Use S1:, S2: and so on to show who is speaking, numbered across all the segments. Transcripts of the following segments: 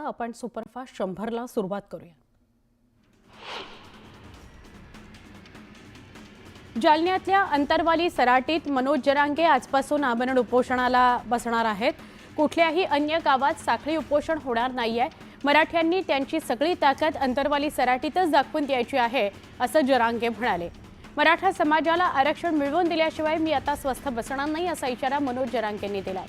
S1: आपण सुपरफास्ट 100ला सुरुवात करूया। जालन्यातल्या अंतरवाली सराटीत मनोज जरांगे आजपासून आमरण उपोषणाला बसणार आहेत। कुठल्याही अन्य गावात साखळी उपोषण होणार नाहीये। मराठ्यांनी त्यांची सगळी ताकद अंतरवाली सराटीतच दाखवून द्यायची आहे असं जरांगे म्हणाले। मराठा समाजाला आरक्षण मिळवून दिल्याशिवाय मी आता स्वस्थ बसणार नाही असा इशारा मनोज जरांगेंनी दिलाय।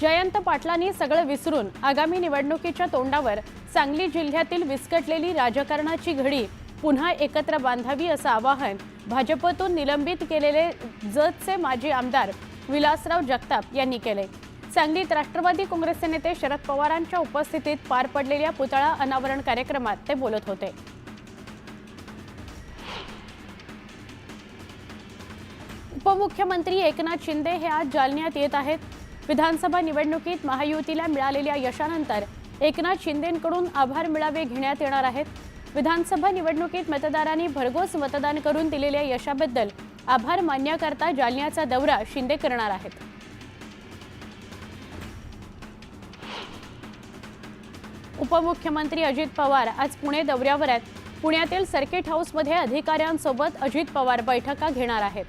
S1: जयंत पाटलांनी सगळं विसरून आगामी निवडणुकीच्या तोंडावर सांगली जिल्ह्यातील विस्कटलेली राजकारणाची घडी पुन्हा एकत्र बांधावी असं आवाहन भाजपतून निलंबित केलेले जतचे माजी आमदार विलासराव जगताप यांनी केले। सांगलीत राष्ट्रवादी काँग्रेसचे नेते शरद पवारांच्या उपस्थितीत पार पडलेल्या पुतळा अनावरण कार्यक्रमात ते बोलत होते। उपमुख्यमंत्री एकनाथ शिंदे हे आज जालन्यात येत आहेत। विधानसभा निवडणुकीत महायुतीला मिळालेल्या यशानंतर एकनाथ शिंदेंकडून आभार मेळावे घेण्यात येणार आहेत। विधानसभा निवडणुकीत मतदारांनी भरघोस मतदान करून दिलेल्या यशाबद्दल आभार मानण्याकरता जालन्याचा दौरा शिंदे करणार आहेत। उपमुख्यमंत्री अजित पवार आज पुणे दौऱ्यावर आहेत। पुण्यातील सर्किट हाऊसमध्ये अधिकाऱ्यांसोबत अजित पवार बैठका घेणार आहेत।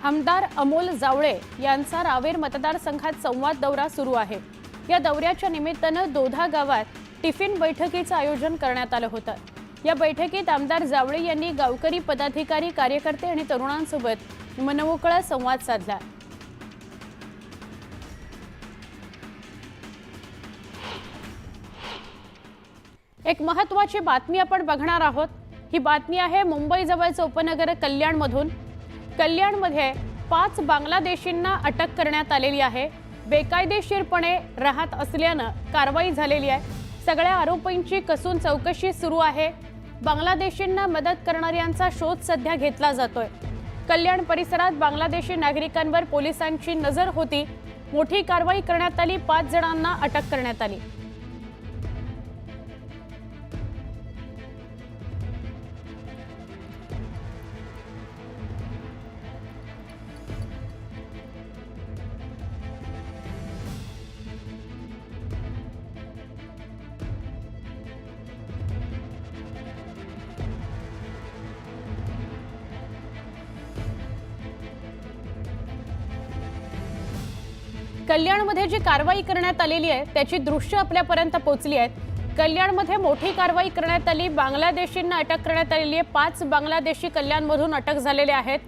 S1: आमदार अमोल जावळे यांचा रावेर मतदारसंघात संवाद दौरा सुरू आहे। या दौऱ्याच्या निमित्तानं दोधा गावात टिफिन बैठकीचं आयोजन करण्यात आलं होतं। या बैठकीत आमदार जावळे यांनी गावकरी पदाधिकारी कार्यकर्ते आणि तरुणांसोबत मनमोकळा संवाद साधला। एक महत्त्वाची बातमी आपण बघणार आहोत। ही बातमी आहे मुंबई जवळचं उपनगर कल्याणमधून। कल्याणमध्ये 5 बांगलादेशींना अटक करण्यात आलेली आहे। बेकायदेशीरपणे राहत असल्यानं कारवाई झालेली आहे। सगळ्या आरोपींची कसून चौकशी सुरू आहे। बांगलादेशींना मदत करणाऱ्यांचा शोध सध्या घेतला जातोय। कल्याण परिसरात बांगलादेशी नागरिकांवर पोलिसांची नजर होती। मोठी कारवाई करण्यात आली। 5 जणांना अटक करण्यात आली। कल्याणमध्ये जी कारवाई करण्यात आलेली आहे त्याची दृश्य आपल्यापर्यंत पोहोचली आहेत। कल्याणमध्ये मोठी कारवाई करण्यात आली। बांगलादेशींना अटक करण्यात आलेली आहे। 5 बांगलादेशी कल्याणमधून अटक झालेले आहेत।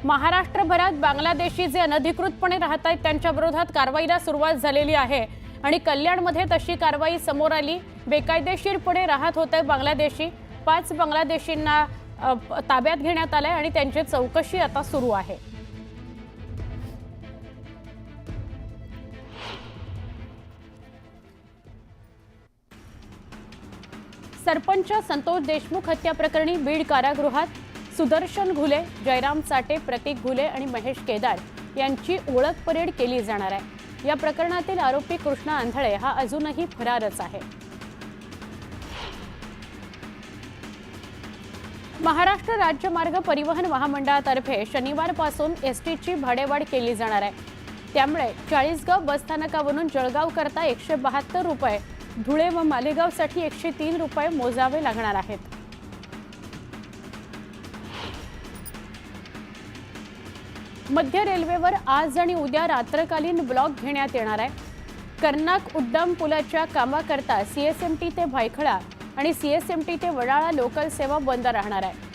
S1: महाराष्ट्रभरात बांगलादेशी जे अनधिकृतपणे राहत आहेत त्यांच्या विरोधात कारवाईला सुरुवात झालेली आहे आणि कल्याणमध्ये तशी कारवाई समोर आली। बेकायदेशीरपणे राहत होते बांगलादेशी। 5 बांगलादेशींना ताब्यात घेण्यात आले आणि त्यांची चौकशी आता सुरू आहे। सरपंच संतोष देशमुख हत्या प्रकरणी बीड कारागृहात सुदर्शन घुले, जयराम चाटे, प्रतीक घुले आणि महेश केदार यांची ओळख परेड केली जाणार आहे। या प्रकरणातील आरोपी कृष्णा आंधळे हा अजूनही फरारच आहे। महाराष्ट्र राज्य मार्ग परिवहन महामंडळातर्फे शनिवारपासून एसटीची भाडेवाढ केली जाणार आहे। त्यामुळे चाळीसगाव बसस्थानकावरून जळगाव करता 172 रुपये, धुळे व मालेगावसाठी 103 रुपये मोजावे लागणार आहेत। मध्य रेल्वेवर आज आणि उद्या रात्रकालीन ब्लॉक घेण्यात येणार आहे। कर्नाक उड्डाण पुलाच्या कामाकरता सीएसएमटी ते भायखळा आणि सीएसएमटी ते वडाळा लोकल सेवा बंद राहणार आहे।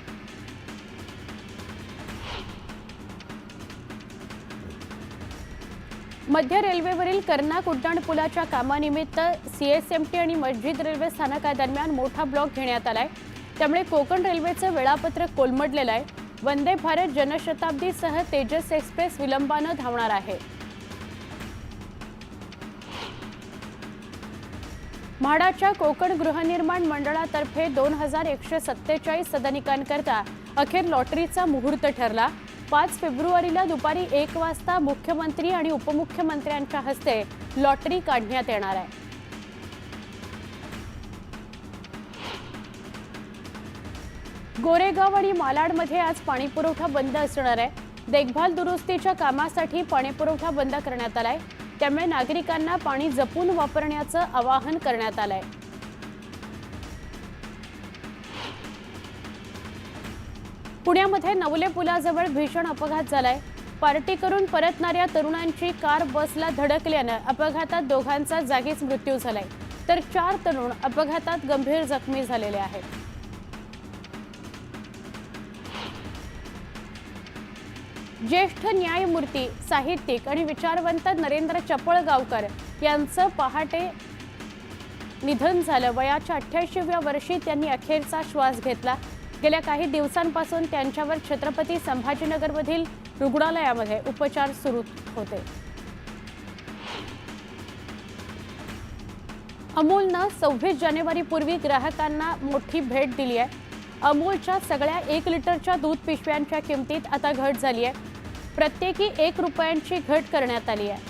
S1: मध्य रेल्वेवरील कर्नाक उड्डाण पुलाच्या कामानिमित्त सीएसएमटी आणि मस्जिद रेल्वे स्थानकादरम्यान मोठा ब्लॉक घेण्यात आलाय। त्यामुळे कोकण रेल्वेचं वेळापत्रक कोलमडलेलं आहे। वंदे भारत जनशताब्दीसह तेजस एक्सप्रेस विलंबानं धावणार आहे। म्हाडाच्या कोकण गृहनिर्माण मंडळातर्फे 2147 सदनिकांकरता अखेर लॉटरीचा मुहूर्त ठरला। 5 फेब्रुवारीला दुपारी 1 वाजता मुख्यमंत्री आणि उपमुख्यमंत्र्यांच्या हस्ते लॉटरी काढण्यात येणार आहे। गोरेगाव आणि मालाडमध्ये आज पाणीपुरवठा बंद असणार आहे. देखभाल दुरुस्तीच्या कामासाठी पाणीपुरवठा बंद करण्यात आलाय. त्यामुळे नागरिकांना पाणी जपून वापरण्याचं आवाहन करण्यात आलंय. पुण्यामध्ये नवले पुलाजवळ भीषण अपघात झालाय. पार्टी करून परतणाऱ्या तरुणांची कार बसला धडकल्यानं अपघातात दोघांचा जागीच मृत्यू झालाय, तर 4 तरुण अपघातात गंभीर जखमी झालेले आहेत. ज्येष्ठ न्यायमूर्ती, साहित्यिक आणि विचारवंत नरेंद्र चपळगावकर यांचं पहाटे निधन झालं. वयाच्या 88व्या वर्षी त्यांनी अखेरचा श्वास घेतला. गेल्या काही दिवसांपासून त्यांच्यावर छत्रपती संभाजीनगरमधील रुग्णालयामध्ये उपचार सुरू होते. अमूलनं 26 जानेवारीपूर्वी ग्राहकांना मोठी भेट दिली आहे. अमूलच्या सगळ्या 1 लिटरच्या दूध पिशव्यांच्या किमतीत आता घट झाली आहे. प्रत्येकी 1 रुपयांची घट करण्यात आली आहे.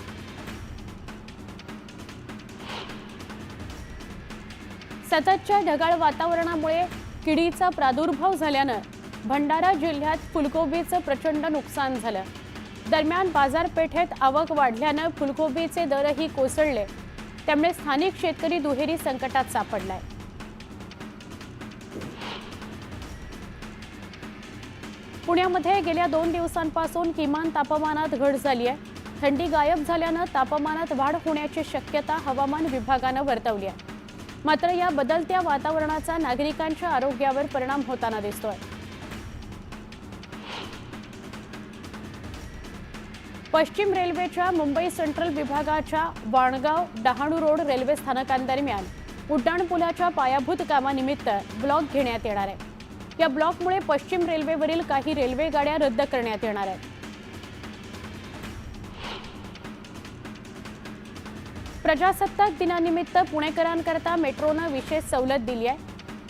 S1: सततच्या ढगाळ वातावरणामुळे किडीचा प्रादुर्भाव झाल्यानं भंडारा जिल्ह्यात फुलकोबीचं प्रचंड नुकसान झालं. दरम्यान बाजारपेठेत आवक वाढल्यानं फुलकोबीचे दरही कोसळले. त्यामुळे स्थानिक शेतकरी दुहेरी संकटात सापडलाय. पुण्यामध्ये गेल्या 2 दिवसांपासून किमान तापमानात घट झाली आहे. थंडी गायब झाल्यानं तापमानात वाढ होण्याची शक्यता हवामान विभागानं वर्तवली आहे. मात्र या बदलत्या वातावरणाचा नागरिकांच्या आरोग्यावर परिणाम होताना दिसतोय. पश्चिम रेल्वेच्या मुंबई सेंट्रल विभागाच्या वाणगाव डहाणू रोड रेल्वे स्थानकांदरम्यान उड्डाणपुलाच्या पायाभूत कामानिमित्त ब्लॉक घेण्यात येणार आहे. या ब्लॉकमुळे पश्चिम रेल्वेवरील काही रेल्वे गाड्या रद्द करण्यात येणार आहेत. प्रजासत्ताक दिनानिमित्त पुणेकरांकरता मेट्रोनं विशेष सवलत दिली आहे.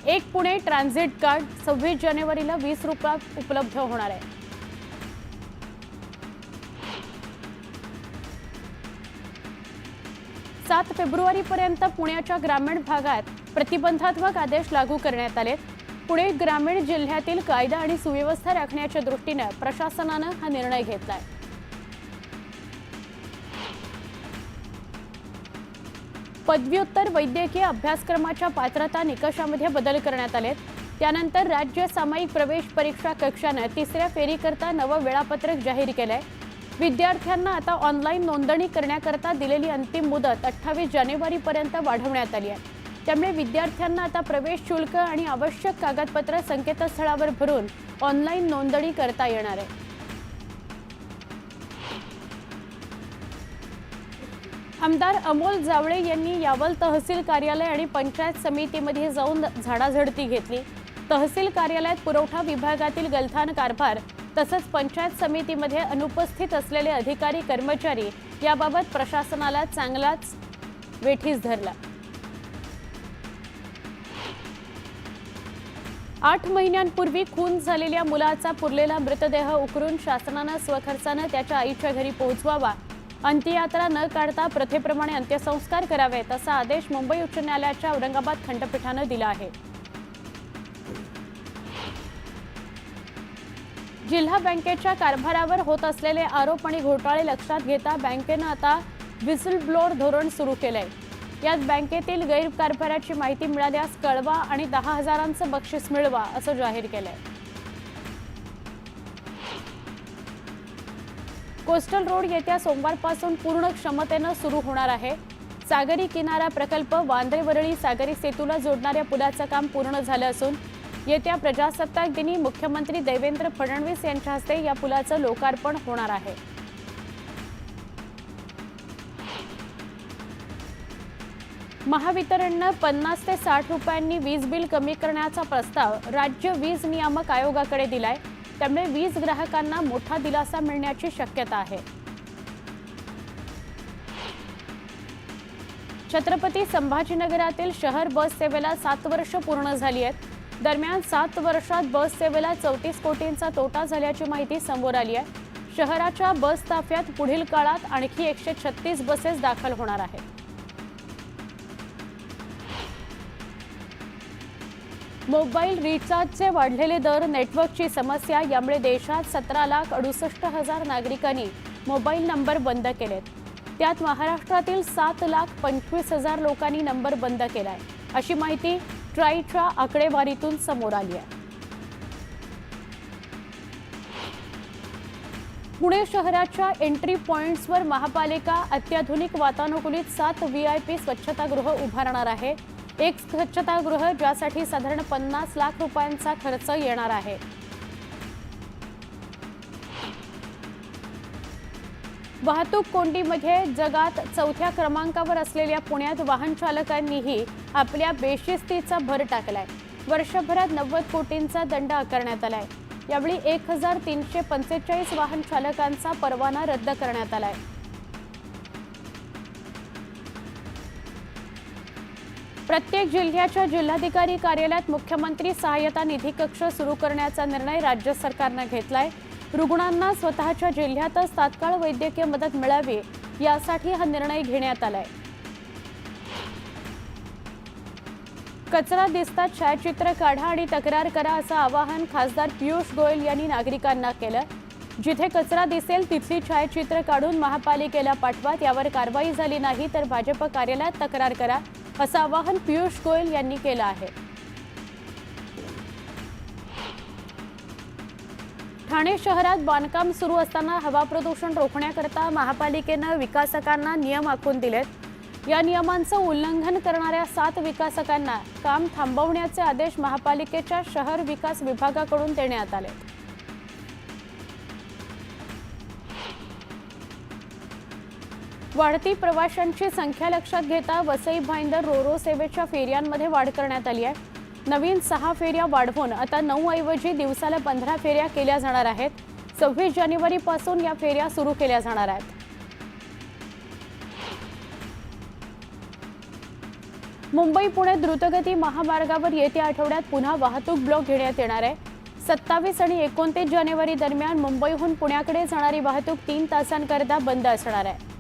S1: 1 पुणे ट्रान्झिट कार्ड 26 जानेवारीला 20 रुपयात उपलब्ध होणार आहे. सात फेब्रुवारीपर्यंत पुण्याच्या ग्रामीण भागात प्रतिबंधात्मक आदेश लागू करण्यात आले. पुणे ग्रामीण जिल्ह्यातील कायदा आणि सुव्यवस्था राखण्याच्या दृष्टीनं प्रशासनानं हा निर्णय घेतलाय. पदव्युत्तर वैद्यकीय अभ्यासक्रमाच्या पात्रता निकषामध्ये बदल करण्यात आले. त्यानंतर राज्य सामायिक प्रवेश परीक्षा कक्षानं 3ऱ्या फेरीकरता नवं वेळापत्रक जाहीर केलंय. विद्यार्थ्यांना आता ऑनलाईन नोंदणी करण्याकरता दिलेली अंतिम मुदत 28 जानेवारीपर्यंत वाढवण्यात आली आहे. त्यामुळे विद्यार्थ्यांना आता प्रवेश शुल्क आणि आवश्यक कागदपत्र संकेतस्थळावर भरून ऑनलाईन नोंदणी करता येणार आहे. आमदार अमोल जावळे यांनी यावल तहसील कार्यालय आणि पंचायत समितीमध्ये जाऊन झाडाझडती घेतली. तहसील कार्यालयात पुरवठा विभागातील गलथान कारभार तसंच पंचायत समितीमध्ये अनुपस्थित असलेले अधिकारी कर्मचारी याबाबत प्रशासनाला चांगलाच वेठीस धरला. 8 महिन्यांपूर्वी खून झालेल्या मुलाचा पुरलेला मृतदेह उकरून शासनानं स्वखर्चानं त्याच्या आईच्या घरी पोहोचवावा. अंत्ययात्रा न काढता प्रथेप्रमाणे अंत्यसंस्कार करावेत असा आदेश मुंबई उच्च न्यायालयाच्या औरंगाबाद खंडपीठानं दिला आहे. जिल्हा बँकेच्या कारभारावर होत असलेले आरोप आणि घोटाळे लक्षात घेता बँकेनं आता व्हिसल ब्लोअर धोरण सुरू केलंय. यात बँकेतील गैरकारभाराची माहिती मिळाल्यास कळवा आणि 10,000चं बक्षीस मिळवा असं जाहीर केलंय. कोस्टल रोड येत्या सोमवारपासून पूर्ण क्षमतेनं सुरू होणार आहे. सागरी किनारा प्रकल्प वांद्रे वरळी सागरी सेतूला जोडणाऱ्या पुलाचं काम पूर्ण झालं असून येत्या प्रजासत्ताक दिनी मुख्यमंत्री देवेंद्र फडणवीस यांच्या हस्ते या पुलाचं लोकार्पण होणार आहे. महावितरणनं 50 ते 60 रुपयांनी वीज बिल कमी करण्याचा प्रस्ताव राज्य वीज नियामक आयोगाकडे दिलाय. त्यामुळे वीज ग्राहकांना मोठा दिलासा मिळण्याची शक्यता आहे. छत्रपती संभाजीनगरातील शहर बस सेवेला 7 वर्ष पूर्ण झाली आहेत. दरम्यान 7 वर्षात बस सेवेला 34 कोटींचा तोटा झाल्याची माहिती समोर आली आहे. शहराच्या बस ताफ्यात पुढील काळात आणखी 136 बसेस दाखल होणार आहेत. मोबाईल रिचार्जचे वाढलेले दर, नेटवर्कची समस्या यामुळे देशात 17,68,000 नागरिकांनी मोबाईल नंबर बंद केलेत. त्यात महाराष्ट्रातील 7,25,000 लोकांनी नंबर बंद केलाय, अशी माहिती ट्रायच्या आकडेवारीतून समोर आली आहे. पुणे शहराच्या एंट्री पॉइंट्सवर महापालिका अत्याधुनिक वातानुकूलित 7 VIP स्वच्छतागृह उभारणार आहे. एक स्वच्छतागृह ज्यासाठी साधारण 50 लाख रुपयांचा खर्च येणार आहे. वाहतूक कोंडीमध्ये जगात 4थ्या क्रमांकावर असलेल्या पुण्यात वाहन चालकांनीही आपल्या बेशिस्तीचा भर टाकलाय. वर्षभरात 90 कोटींचा दंड आकारण्यात आलाय. यावेळी 1,345 वाहन चालकांचा परवाना रद्द करण्यात आलाय. प्रत्येक जिल्ह्याच्या जिल्हाधिकारी कार्यालयात मुख्यमंत्री सहाय्यता निधी कक्ष सुरू करण्याचा निर्णय राज्य सरकारने घेतलाय. रुग्णांना स्वतःच्या जिल्ह्यातच तात्काळ वैद्यकीय मदत मिळावी यासाठी हा निर्णय घेण्यात आलाय. कचरा दिसताच छायाचित्र काढा आणि तक्रार करा असं आवाहन खासदार पियुष गोयल यांनी नागरिकांना केलं. जिथे कचरा दिसेल तिथली छायाचित्र काढून महापालिकेला पाठवा. त्यावर कारवाई झाली नाही तर भाजप कार्यालयात तक्रार करा असं आवाहन पियुष गोयल यांनी केलं आहे. ठाणे शहरात बांधकाम सुरू असताना हवा प्रदूषण रोखण्याकरता महापालिकेनं विकासकांना नियम आखून दिलेत. या नियमांचं उल्लंघन करणाऱ्या 7 विकासकांना काम थांबवण्याचे आदेश महापालिकेच्या शहर विकास विभागाकडून देण्यात आले. वाढती प्रवाशांची संख्या लक्षात घेता वसई भाईंदर रोरो सेवेच्या फेऱ्यांमध्ये वाढ करण्यात आली आहे. नवीन 6 फेऱ्या वाढवून आता 9 ऐवजी दिवसाला 15 फेऱ्या केल्या जाणार आहेत. 26 जानेवारीपासून या फेऱ्या सुरू केल्या जाणार आहेत. मुंबई पुणे द्रुतगती महामार्गावर येत्या आठवड्यात पुन्हा वाहतूक ब्लॉक घेण्यात येणार आहे. 27 आणि 29 जानेवारी दरम्यान मुंबईहून पुण्याकडे जाणारी वाहतूक 3 तासांकरता बंद असणार आहे.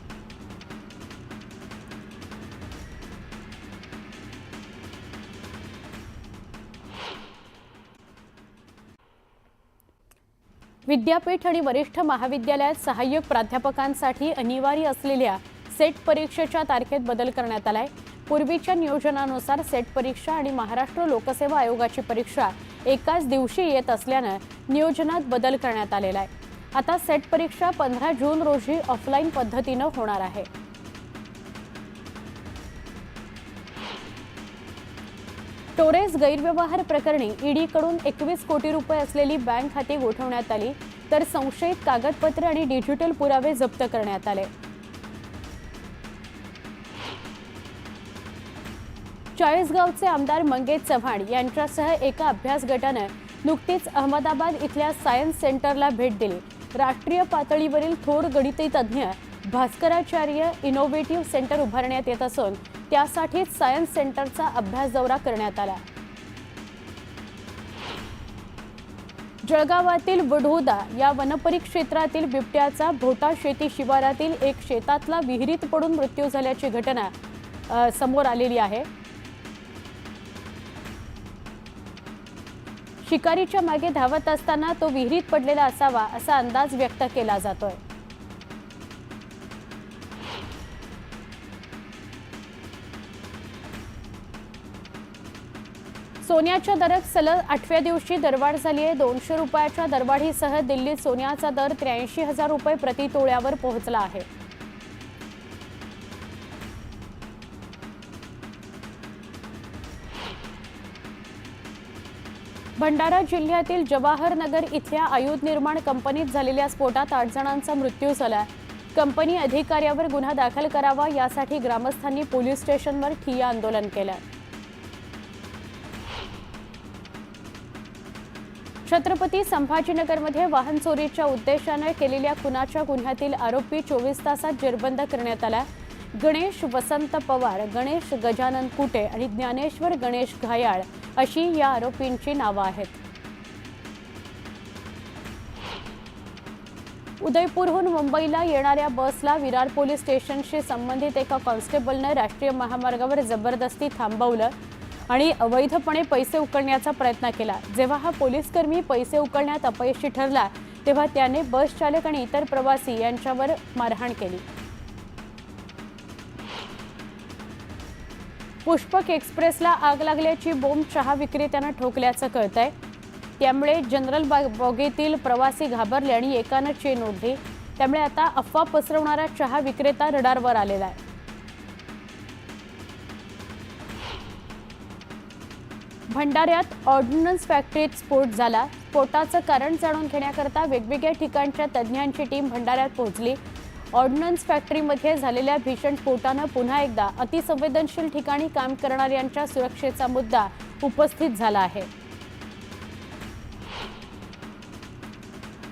S1: विद्यापीठ आणि वरिष्ठ महाविद्यालयात सहाय्यक प्राध्यापकांसाठी अनिवार्य असलेल्या सेट परीक्षेच्या तारखेत बदल करण्यात आलाय. पूर्वीच्या नियोजनानुसार सेट परीक्षा आणि महाराष्ट्र लोकसेवा आयोगाची परीक्षा एकाच दिवशी येत असल्यानं नियोजनात बदल करण्यात आलेला आहे. आता सेट परीक्षा 15 जून रोजी ऑफलाईन पद्धतीनं होणार आहे. टोरेस गैरव्यवहार प्रकरणी ईडीकडून 21 कोटी रुपये असलेली बँक खाती गोठवण्यात आली तर संशयित कागदपत्रे आणि डिजिटल पुरावे जप्त करण्यात आले. चाळीसगावचे आमदार मंगेश चव्हाण यांच्यासह एका अभ्यास गटाने नुकतीच अहमदाबाद इथल्या सायन्स सेंटरला भेट दिली. राष्ट्रीय पातळीवरील थोर गणिती तज्ज्ञ भास्कराचार्य इनोव्हेटिव्ह सेंटर उभारण्यात येत असून त्यासाठीच सायन्स सेंटरचा अभ्यास दौरा करण्यात आला. जळगावातील वढोदा या वनपरिक्षेत्रातील बिबट्याचा भोटा शेती शिवारातील एक शेतातला विहिरीत पडून मृत्यू झाल्याची घटना समोर आलेली आहे. शिकारीच्या मागे धावत असताना तो विहिरीत पडलेला असावा असा अंदाज व्यक्त केला जातोय. सोन्याच्या दरात सलग 8व्या दिवशी दरवाढ झाली आहे. 200 रुपयाच्या दरवाढीसह दिल्लीत सोन्याचा दर 83,000 रुपये प्रति तोळ्यावर पोहोचला आहे. भंडारा जिल्ह्यातील जवाहरनगर इथल्या आयुध निर्माण कंपनीत झालेल्या स्फोटात 8 जणांचा मृत्यू झाला. कंपनी अधिकाऱ्यावर गुन्हा दाखल करावा यासाठी ग्रामस्थांनी पोलीस स्टेशनवर ठिय्या आंदोलन केलं. छत्रपती संभाजीनगरमध्ये वाहन चोरीच्या उद्देशाने केलेल्या खुनाच्या गुन्ह्यातील आरोपी 24 तासात जेरबंद करण्यात आला. गणेश वसंत पवार, गणेश गजानन कुटे आणि ज्ञानेश्वर गणेश घायाळ अशी या आरोपींची नावं आहेत. उदयपूरहून मुंबईला येणाऱ्या बसला विरार पोलीस स्टेशनशी संबंधित एका कॉन्स्टेबलने राष्ट्रीय महामार्गावर जबरदस्ती थांबवलं. आणि अवैधपणे पैसे उकळण्याचा प्रयत्न केला। जेव्हा हा पोलीस कर्मी पैसे उकळण्यात अपयशी ठरला तेव्हा त्याने बस चालक आणि इतर प्रवासी यांच्यावर मारहाण केली। पुष्पक एक्सप्रेसला आग लागल्याची बोंब चहा विक्रेत्याने ठोकल्याचं कळतंय। त्यामुळे जनरल बोगीतील प्रवासी घाबरले आणि एकाने चेन ओढली। त्यामुळे आता अफवा पसरवणारा चहा विक्रेता रडारवर आलेला आहे। भंडाऱ्यात ऑर्डिनन्स फॅक्टरीत स्फोट झाला। स्फोटाचं कारण जाणून घेण्याकरता वेगवेगळ्या ठिकाणच्या तज्ज्ञांची टीम भंडाऱ्यात पोहोचली। ऑर्डिनन्स फॅक्टरीमध्ये झालेल्या भीषण स्फोटाने पुन्हा एकदा अतिसंवेदनशील ठिकाणी काम करणाऱ्यांच्या सुरक्षेचा मुद्दा उपस्थित झाला आहे।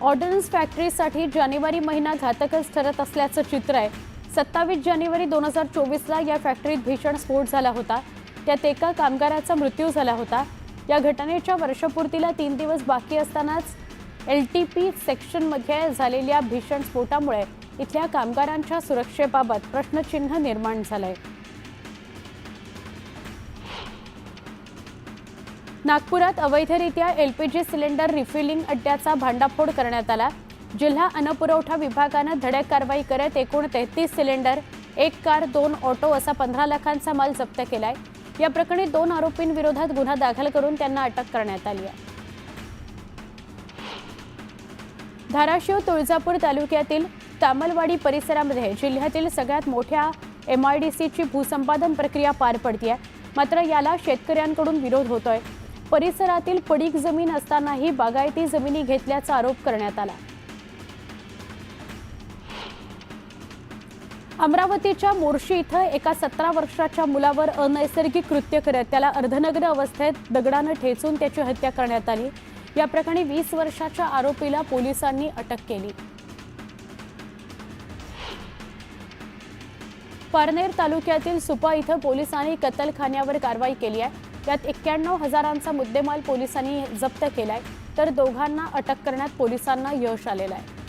S1: ऑर्डिनन्स फॅक्टरीसाठी जानेवारी महिना घातकच ठरत असल्याचं चित्र आहे। 27 जानेवारी 2024ला या फॅक्टरीत भीषण स्फोट झाला होता। त्यात एका कामगाराचा मृत्यू झाला होता। या घटनेच्या वर्षपूर्तीला 3 दिवस बाकी असतानाच LTP सेक्शनमध्ये झालेल्या भीषण स्फोटामुळे इथल्या कामगारांच्या सुरक्षेबाबत प्रश्नचिन्ह निर्माण झालंय। नागपुरात अवैधरित्या LPG सिलेंडर रिफिलिंग अड्ड्याचा भांडाफोड करण्यात आला। जिल्हा अन्न-पुरवठा विभागाने धडक कारवाई करत एकूण 33 सिलेंडर, 1 कार, 2 ऑटो असा 15 लाखांचा माल जप्त केलाय। या प्रकरणी 2 आरोपींविरोधात गुन्हा दाखल करून त्यांना अटक करण्यात आली आहे। धाराशिव तुळजापूर तालुक्यातील तामलवाडी परिसरामध्ये जिल्ह्यातील सगळ्यात मोठ्या MIDCची भूसंपादन प्रक्रिया पार पडते। मात्र याला शेतकऱ्यांकडून विरोध होतोय। परिसरातील पडीक जमीन असतानाही बागायती जमिनी घेतल्याचा आरोप करण्यात आला। अमरावतीच्या मोर्शी इथं एका 17 वर्षाच्या मुलावर अनैसर्गिक कृत्य करत त्याला अर्धनग्न अवस्थेत दगडाने ठेचून त्याची हत्या करण्यात आली। या प्रकरणी 20 वर्षाच्या आरोपीला पोलिसांनी अटक केली। पारनेर तालुक्यातील सुपा इथं पोलिसांनी कत्तलखान्यावर कारवाई केली आहे। यात 91 हजारांचा मुद्देमाल पोलिसांनी जप्त केलाय, तर दोघांना अटक करण्यात पोलिसांना यश आलेलं आहे।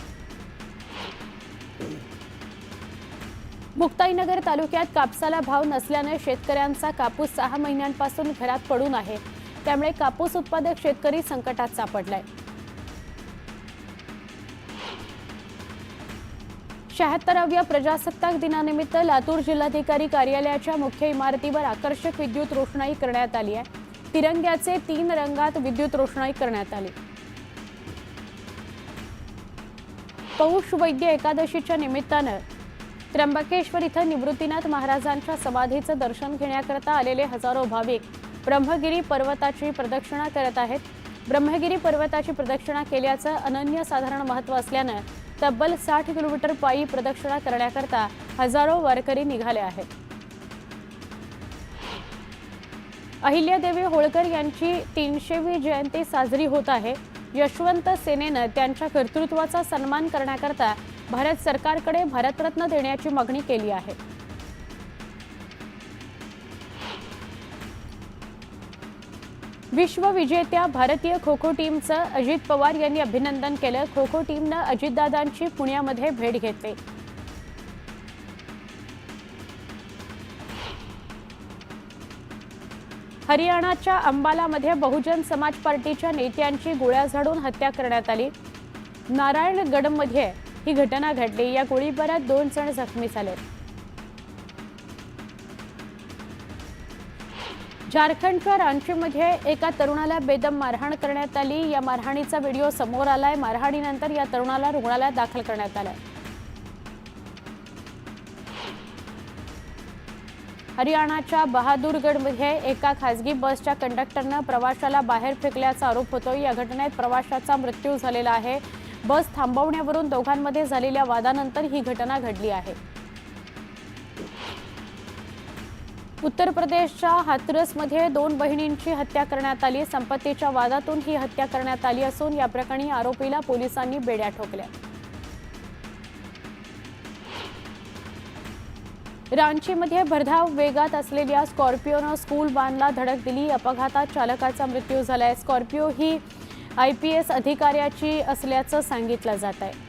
S1: मुक्ताईनगर तालुक्यात कापसाला भाव नसल्याने शेतकऱ्यांचा कापूस 6 महिन्यांपासून घरात पडून आहे। त्यामुळे कापूस उत्पादक शेतकरी संकटात सापडलाय। 76व्या प्रजासत्ताक दिनानिमित्त लातूर जिल्हाधिकारी कार्यालयाच्या मुख्य इमारतीवर आकर्षक विद्युत रोषणाई करण्यात आली आहे। तिरंग्याचे 3 रंगात विद्युत रोषणाई करण्यात आली। पौष वैद्य एकादशीच्या निमित्ताने त्र्यंबकेश्वर इथं निवृत्तीनाथ महाराजांच्या समाधीचं दर्शन घेण्याकरता आलेले हजारो भाविक ब्रह्मगिरी पर्वताची प्रदक्षिणा करत आहेत। ब्रह्मगिरी पर्वताची प्रदक्षिणा केल्याचं अनन्यसाधारण महत्त्व असल्याने तब्बल 60 किलोमीटर पायी प्रदक्षिणा करण्याकरता हजारो वारकरी निघाले आहेत। अहिल्यादेवी होळकर यांची 300वी जयंती साजरी होत आहे। यशवंत सेनेने त्यांच्या कर्तृत्वाचा सन्मान करण्याकरता भारत सरकारकडे भारतरत्न देण्याची मागणी केली आहे। विश्वविजेत्या भारतीय खो-खो टीमचं अजित पवार यांनी अभिनंदन केलं। खो-खो टीमने अजितदादांची पुण्यामध्ये भेट घेतली। हरियाणाच्या अंबालामध्ये बहुजन समाज पार्टीच्या नेत्यांची गोळ्या झाडून हत्या करण्यात आली। नारायणगडमध्ये ही घटना घडली। या गोळीबारात 2 जण जखमी झाले। झारखंडच्या रांचीमध्ये एका तरुणाला बेदम मारहाण करण्यात आली। या मारहाणीचा व्हिडिओ समोर आलाय। मारहाणीनंतर या तरुणाला रुग्णालयात दाखल करण्यात आलं। हरियाणाच्या बहादुरगडमध्ये एका खासगी बसच्या कंडक्टरने प्रवाशाला बाहेर फेकल्याचा आरोप होतोय। या घटनेत प्रवाशाचा मृत्यू झालेला आहे। बस थांबवण्यावरून दोघांमध्ये झालेल्या वादानंतर ही घटना घडली आहे। उत्तर प्रदेशच्या हाथरसमध्ये 2 बहिणींची हत्या करण्यात आली। संपत्तीच्या वादातून ही हत्या करण्यात आली असून या प्रकरणी आरोपीला पोलिसांनी बेड्या ठोकल्या। रांचीमध्ये भरधाव वेगात असलेल्या स्कॉर्पिओनं स्कूल व्हॅनला धडक दिली। अपघातात चालकाचा मृत्यू झालाय। स्कॉर्पिओ ही IPS अधिकाऱ्याची असल्याचं सांगितलं जात आहे।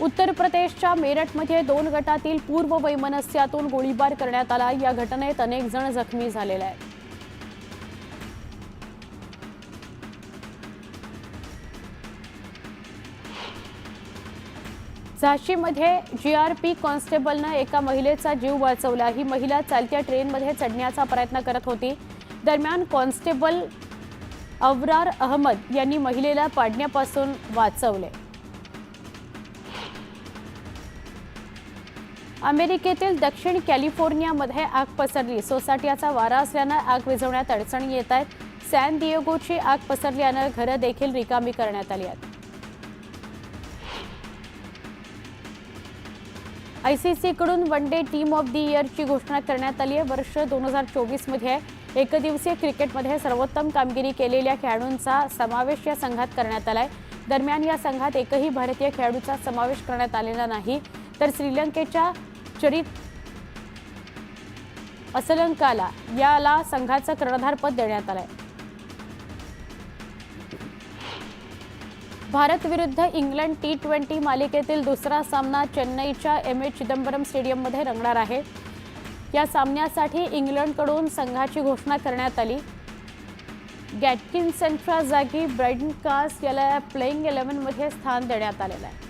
S1: उत्तर प्रदेशच्या मेरठमध्ये 2 गटातील पूर्व वैमनस्यातून गोळीबार करण्यात आला। या घटनेत अनेक जण जखमी झालेले आहेत। झाशीमध्ये जीआरपी कॉन्स्टेबलनं एका महिलेचा जीव वाचवला। ही महिला चालत्या ट्रेनमध्ये चढण्याचा प्रयत्न करत होती। दरम्यान कॉन्स्टेबल अवरार अहमद यांनी महिलेला पाडण्यापासून वाचवले। अमेरिकेतील दक्षिण कॅलिफोर्नियामध्ये आग पसरली। सोसाट्याचा वारा असल्यानं आग विझवण्यात अडचणी येत आहेत। सॅन दिएगोची आग पसरल्यानं घरं देखील रिकामी करण्यात आली आहेत। आयसीसीकडून one day team of the इयरची घोषणा करण्यात आली आहे। वर्ष 2024 मध्ये एकदिवसीय क्रिकेटमध्ये सर्वोत्तम कामगिरी केलेल्या खेळाडूंचा समावेश या संघात करण्यात आलाय। दरम्यान या संघात एकही भारतीय खेळाडूचा समावेश करण्यात आलेला नाही, तर श्रीलंकेच्या चरित असलंकाला याला संघाचं कर्णधारपद देण्यात आलंय। भारत विरुद्ध इंग्लंड T20 मालिकेतील दुसरा सामना चेन्नईच्या एम.ए. चिदंबरम स्टेडियममध्ये रंगणार आहे। या सामन्यासाठी इंग्लंडकडून संघाची घोषणा करण्यात आली। गॅटकिन्सनच्या जागी ब्रायडन कास याला प्लेइंग 11 मध्ये स्थान देण्यात आलेलं आहे।